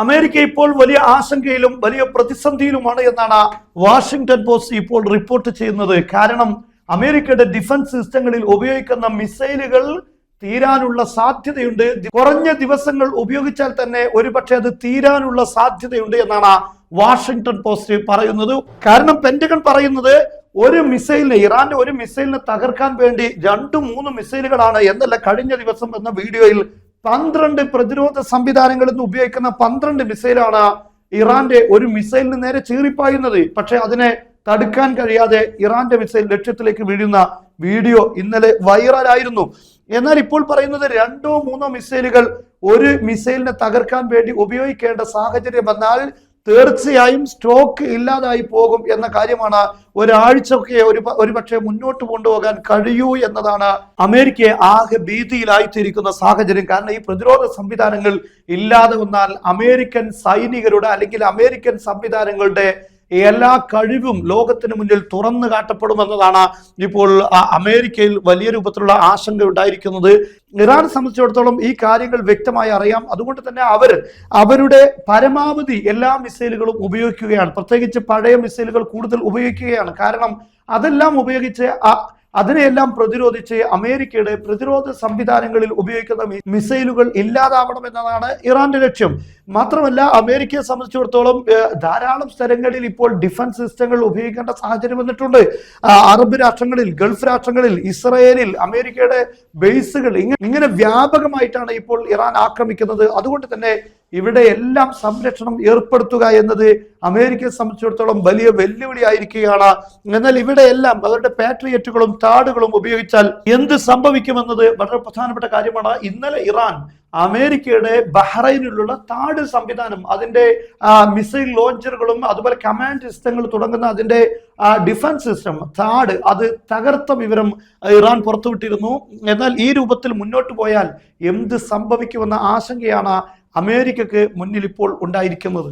America ഇപ്പോൾ വലിയ ആശങ്കയിലും വലിയ പ്രതിസന്ധിയിലുമാണ് എന്നാണ് വാഷിംഗ്ടൺ പോസ്റ്റ് ഇപ്പോൾ റിപ്പോർട്ട് ചെയ്യുന്നത്. കാരണം അമേരിക്കയുടെ ഡിഫൻസ് സിസ്റ്റങ്ങളിൽ ഉപയോഗിക്കുന്ന മിസൈലുകൾ തീരാനുള്ള സാധ്യതയുണ്ട്. കുറഞ്ഞ ദിവസങ്ങൾ ഉപയോഗിച്ചാൽ തന്നെ ഒരുപക്ഷെ അത് തീരാനുള്ള സാധ്യതയുണ്ട് എന്നാണ് വാഷിംഗ്ടൺ പോസ്റ്റ് പറയുന്നത്. കാരണം പെന്റഗൺ പറയുന്നത് ഒരു മിസൈലിനെ, ഇറാന്റെ ഒരു മിസൈലിനെ തകർക്കാൻ വേണ്ടി 2-3 മിസൈലുകളാണ് എന്നല്ല, കഴിഞ്ഞ ദിവസം എന്ന വീഡിയോയിൽ 12 പ്രതിരോധ സംവിധാനങ്ങളിൽ നിന്ന് ഉപയോഗിക്കുന്ന 12 മിസൈലാണ് ഇറാന്റെ ഒരു മിസൈലിന് നേരെ ചീറിപ്പായുന്നത്. പക്ഷെ അതിനെ തടുക്കാൻ കഴിയാതെ ഇറാന്റെ മിസൈൽ ലക്ഷ്യത്തിലേക്ക് വീഴുന്ന വീഡിയോ ഇന്നലെ വൈറലായിരുന്നു. എന്നാൽ ഇപ്പോൾ പറയുന്നത് 2-3 മിസൈലുകൾ ഒരു മിസൈലിനെ തകർക്കാൻ വേണ്ടി ഉപയോഗിക്കേണ്ട സാഹചര്യം വന്നാൽ തീർച്ചയായും സ്റ്റോക്ക് ഇല്ലാതായി പോകും എന്ന കാര്യമാണ്. ഒരാഴ്ചയൊക്കെ ഒരുപക്ഷെ മുന്നോട്ട് കൊണ്ടുപോകാൻ കഴിയൂ എന്നതാണ് അമേരിക്കയെ ആകെ ഭീതിയിലായിത്തീരിക്കുന്ന സാഹചര്യം. കാരണം ഈ പ്രതിരോധ സംവിധാനങ്ങൾ ഇല്ലാതെ വന്നാൽ അമേരിക്കൻ സൈനികരുടെ അല്ലെങ്കിൽ അമേരിക്കൻ സംവിധാനങ്ങളുടെ എല്ലാ കഴിവും ലോകത്തിന് മുന്നിൽ തുറന്നു കാട്ടപ്പെടുമെന്നതാണ് ഇപ്പോൾ അമേരിക്കയിൽ വലിയ രൂപത്തിലുള്ള ആശങ്ക ഉണ്ടായിരിക്കുന്നത്. ഇറാനെ സംബന്ധിച്ചിടത്തോളം ഈ കാര്യങ്ങൾ വ്യക്തമായി അറിയാം. അതുകൊണ്ട് തന്നെ അവരുടെ പരമാവധി എല്ലാ മിസൈലുകളും ഉപയോഗിക്കുകയാണ്. പ്രത്യേകിച്ച് പഴയ മിസൈലുകൾ കൂടുതൽ ഉപയോഗിക്കുകയാണ്. കാരണം അതെല്ലാം ഉപയോഗിച്ച് അതിനെയെല്ലാം പ്രതിരോധിച്ച് അമേരിക്കയുടെ പ്രതിരോധ സംവിധാനങ്ങളിൽ ഉപയോഗിക്കുന്ന മിസൈലുകൾ ഇല്ലാതാവണം എന്നതാണ് ഇറാന്റെ ലക്ഷ്യം. മാത്രമല്ല അമേരിക്കയെ സംബന്ധിച്ചിടത്തോളം ധാരാളം സ്ഥലങ്ങളിൽ ഇപ്പോൾ ഡിഫൻസ് സിസ്റ്റങ്ങൾ ഉപയോഗിക്കേണ്ട സാഹചര്യം വന്നിട്ടുണ്ട്. അറബ് രാഷ്ട്രങ്ങളിൽ, ഗൾഫ് രാഷ്ട്രങ്ങളിൽ, ഇസ്രയേലിൽ അമേരിക്കയുടെ ബേസുകൾ ഇങ്ങനെ വ്യാപകമായിട്ടാണ് ഇപ്പോൾ ഇറാൻ ആക്രമിക്കുന്നത്. അതുകൊണ്ട് തന്നെ ഇവിടെ എല്ലാം സംരക്ഷണം ഏർപ്പെടുത്തുക എന്നത് അമേരിക്കയെ സംബന്ധിച്ചിടത്തോളം വലിയ വെല്ലുവിളിയായിരിക്കുകയാണ്. എന്നാൽ ഇവിടെ എല്ലാം അവരുടെ പാട്രിയറ്റുകളും താഡുകളും ഉപയോഗിച്ചാൽ എന്ത് സംഭവിക്കുമെന്നത് വളരെ പ്രധാനപ്പെട്ട കാര്യമാണ്. ഇന്നലെ ഇറാൻ അമേരിക്കയുടെ ബഹ്റൈനിലുള്ള താഡ് സംവിധാനം, അതിന്റെ മിസൈൽ ലോഞ്ചറുകളും അതുപോലെ കമാൻഡ് സിസ്റ്റങ്ങൾ തുടങ്ങുന്ന അതിന്റെ ഡിഫൻസ് സിസ്റ്റം താഡ്, അത് തകർത്ത വിവരം ഇറാൻ പുറത്തുവിട്ടിരുന്നു. എന്നാൽ ഈ രൂപത്തിൽ മുന്നോട്ട് പോയാൽ എന്ത് സംഭവിക്കുമെന്ന ആശങ്കയാണ് അമേരിക്കക്ക് മുന്നിൽ ഇപ്പോൾ ഉണ്ടായിരിക്കുന്നത്.